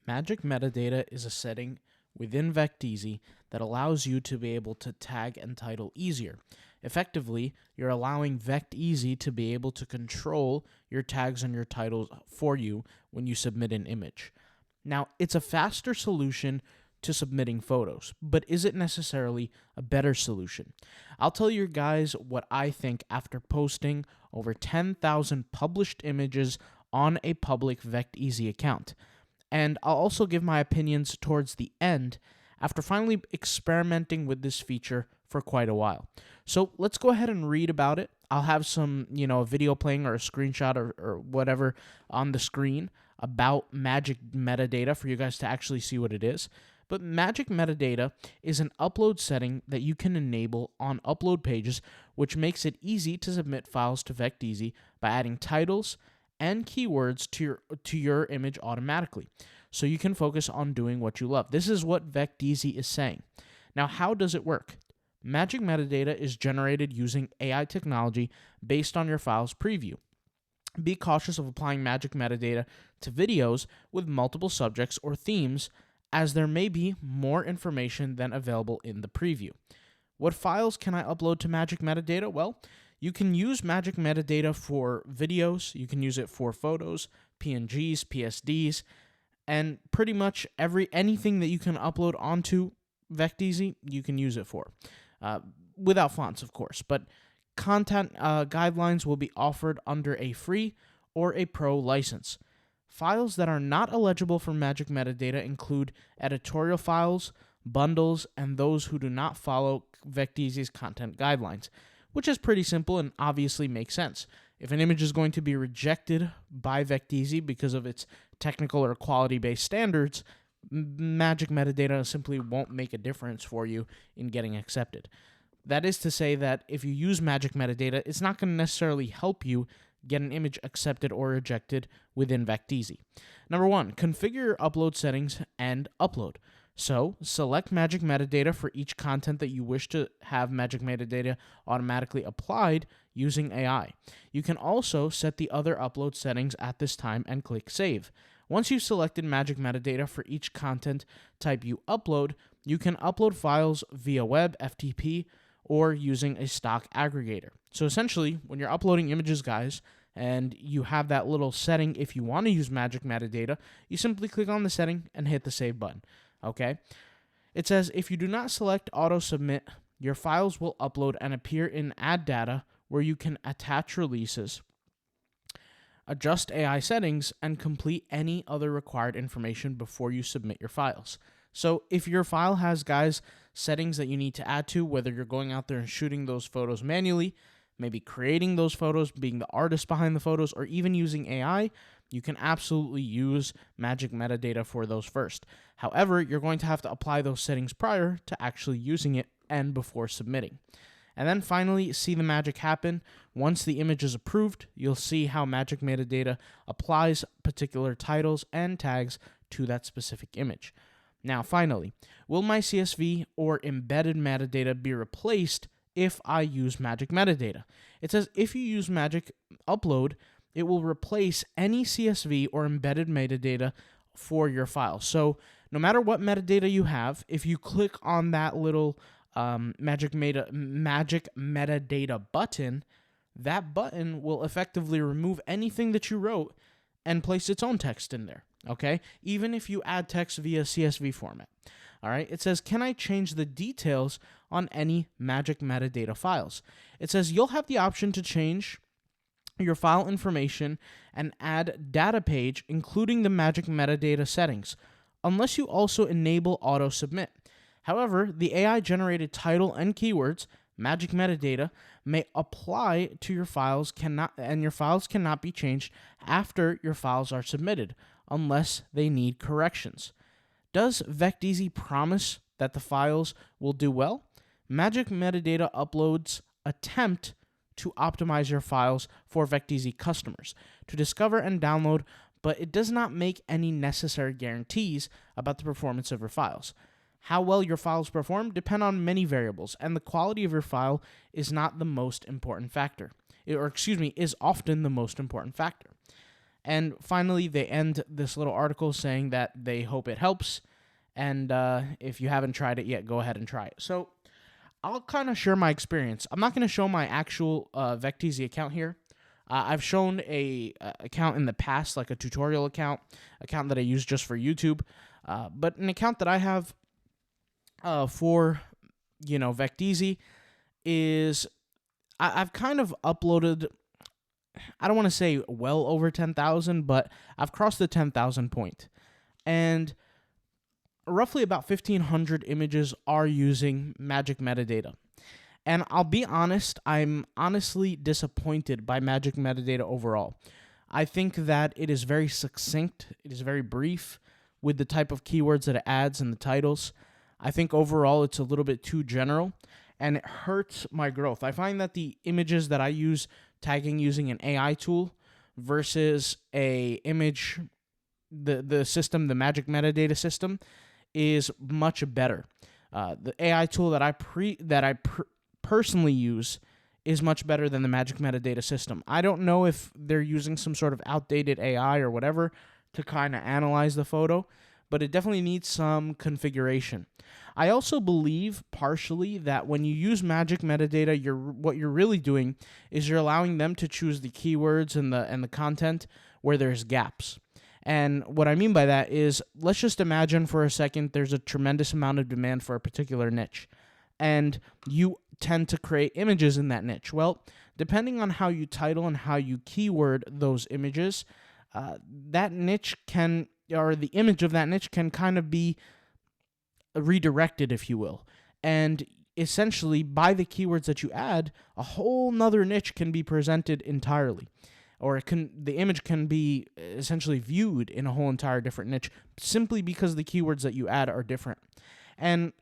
Magic metadata is a setting within Vecteezy that allows you to be able to tag and title easier. Effectively, you're allowing Vecteezy to be able to control your tags and your titles for you when you submit an image. Now, it's a faster solution to submitting photos, but is it necessarily a better solution? I'll tell you guys what I think after posting over 10,000 published images on a public Vecteezy account. And I'll also give my opinions towards the end after finally experimenting with this feature for quite a while. So let's go ahead and read about it. I'll have some, a video playing or a screenshot or whatever on the screen about magic metadata for you guys to actually see what it is. But magic metadata is an upload setting that you can enable on upload pages, which makes it easy to submit files to Vecteezy by adding titles and keywords to your image automatically, so you can focus on doing what you love. This is what Vecteezy is saying. Now, how does it work? Magic metadata is generated using AI technology based on your file's preview. Be cautious of applying magic metadata to videos with multiple subjects or themes, as there may be more information than available in the preview. What files can I upload to magic metadata? Well, you can use magic metadata for videos, you can use it for photos, PNGs, PSDs, and pretty much anything that you can upload onto Vecteezy, you can use it for. Without fonts, of course, but content guidelines will be offered under a free or a pro license. Files that are not eligible for magic metadata include editorial files, bundles, and those who do not follow Vecteezy's content guidelines, which is pretty simple and obviously makes sense. If an image is going to be rejected by Vecteezy because of its technical or quality-based standards, magic metadata simply won't make a difference for you in getting accepted. That is to say that if you use magic metadata, it's not going to necessarily help you get an image accepted or rejected within Vecteezy. Number 1, configure your upload settings and upload. So, select magic metadata for each content that you wish to have magic metadata automatically applied using AI. You can also set the other upload settings at this time and click Save. Once you've selected magic metadata for each content type you upload, you can upload files via web, FTP, or using a stock aggregator. So essentially, when you're uploading images, guys, and you have that little setting, if you want to use magic metadata, you simply click on the setting and hit the Save button. Okay? It says if you do not select auto submit, your files will upload and appear in Add Data, where you can attach releases, adjust AI settings, and complete any other required information before you submit your files. So if your file has, guys, settings that you need to add to, whether you're going out there and shooting those photos manually, maybe creating those photos, being the artist behind the photos, or even using AI, you can absolutely use magic metadata for those first. However, you're going to have to apply those settings prior to actually using it and before submitting. And then finally, see the magic happen. Once the image is approved, you'll see how magic metadata applies particular titles and tags to that specific image. Now, finally, will my CSV or embedded metadata be replaced if I use magic metadata? It says if you use magic upload, it will replace any CSV or embedded metadata for your file. So no matter what metadata you have, if you click on that little magic metadata button, that button will effectively remove anything that you wrote and place its own text in there, okay? Even if you add text via CSV format, all right? It says, can I change the details on any magic metadata files? It says you'll have the option to change your file information and add data page, including the magic metadata settings, unless you also enable auto submit. However, the AI-generated title and keywords, magic metadata, may apply to your files, and your files cannot be changed after your files are submitted, unless they need corrections. Does Vecteezy promise that the files will do well? Magic metadata uploads attempt to optimize your files for Vecteezy customers to discover and download, but it does not make any necessary guarantees about the performance of your files. How well your files perform depend on many variables, and the quality of your file is not the most important factor. Is often the most important factor. And finally, they end this little article saying that they hope it helps. And if you haven't tried it yet, go ahead and try it. So I'll kind of share my experience. I'm not going to show my actual Vecteezy account here. I've shown a account in the past, like a tutorial account that I use just for YouTube. But an account that I have for, Vecteezy is I've kind of uploaded, I don't want to say well over 10,000, but I've crossed the 10,000 point. And roughly about 1,500 images are using magic metadata. And I'll be honest, I'm honestly disappointed by magic metadata overall. I think that it is very succinct, it is very brief with the type of keywords that it adds in the titles. I think overall it's a little bit too general, and it hurts my growth. I find that the images that I use tagging using an AI tool versus the magic metadata system is much better. The AI tool that I personally use is much better than the magic metadata system. I don't know if they're using some sort of outdated AI or whatever to kind of analyze the photo, but it definitely needs some configuration. I also believe partially that when you use magic metadata, what you're really doing is you're allowing them to choose the keywords and the content where there's gaps. And what I mean by that is, let's just imagine for a second there's a tremendous amount of demand for a particular niche, and you tend to create images in that niche. Well, depending on how you title and how you keyword those images, that niche the image of that niche can kind of be redirected, if you will. And essentially, by the keywords that you add, a whole nother niche can be presented entirely. Or the image can be essentially viewed in a whole entire different niche simply because the keywords that you add are different. And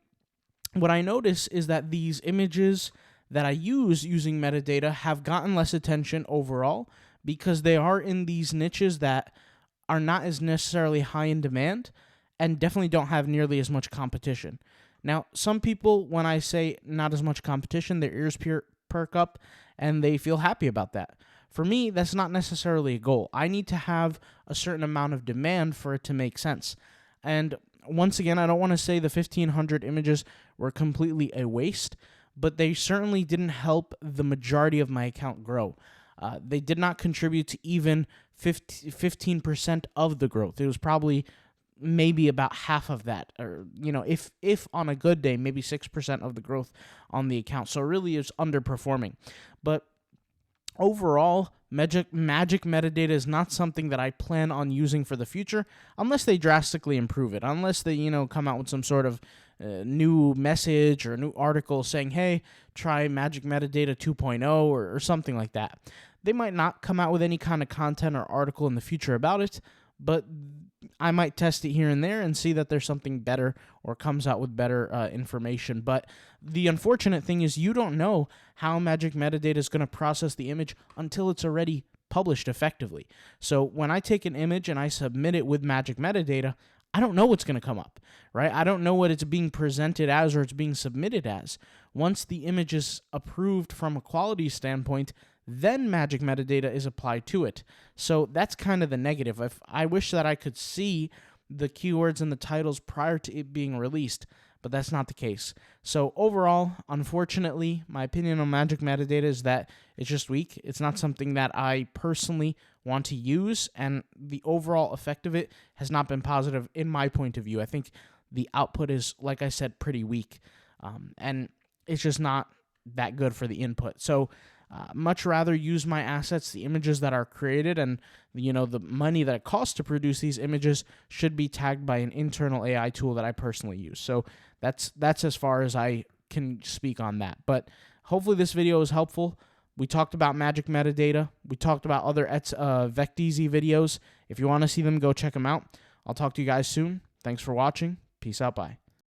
what I notice is that these images that I use using metadata have gotten less attention overall because they are in these niches that are not as necessarily high in demand and definitely don't have nearly as much competition. Now, some people, when I say not as much competition, their ears perk up and they feel happy about that. For me, that's not necessarily a goal. I need to have a certain amount of demand for it to make sense. And once again, I don't want to say the 1,500 images were completely a waste, but they certainly didn't help the majority of my account grow. They did not contribute to even 15% of the growth. It was probably maybe about half of that, or if on a good day, maybe 6% of the growth on the account. So it really is underperforming. But overall, magic metadata is not something that I plan on using for the future unless they drastically improve it, unless they, come out with some sort of new message or a new article saying, hey, try magic metadata 2.0 or something like that. They might not come out with any kind of content or article in the future about it, but I might test it here and there and see that there's something better or comes out with better information. But the unfortunate thing is you don't know how magic metadata is going to process the image until it's already published effectively. So when I take an image and I submit it with magic metadata, I don't know what's going to come up, right? I don't know what it's being presented as or it's being submitted as. Once the image is approved from a quality standpoint, then magic metadata is applied to it. So that's kind of the negative. I wish that I could see the keywords and the titles prior to it being released, but that's not the case. So overall, unfortunately, my opinion on magic metadata is that it's just weak. It's not something that I personally want to use, and the overall effect of it has not been positive in my point of view. I think the output is, like I said, pretty weak, and it's just not that good for the input. So much rather use my assets, the images that are created, and the money that it costs to produce these images should be tagged by an internal AI tool that I personally use. So that's as far as I can speak on that. But hopefully this video is helpful. We talked about magic metadata. We talked about other Vecteezy videos. If you want to see them, go check them out. I'll talk to you guys soon. Thanks for watching. Peace out. Bye.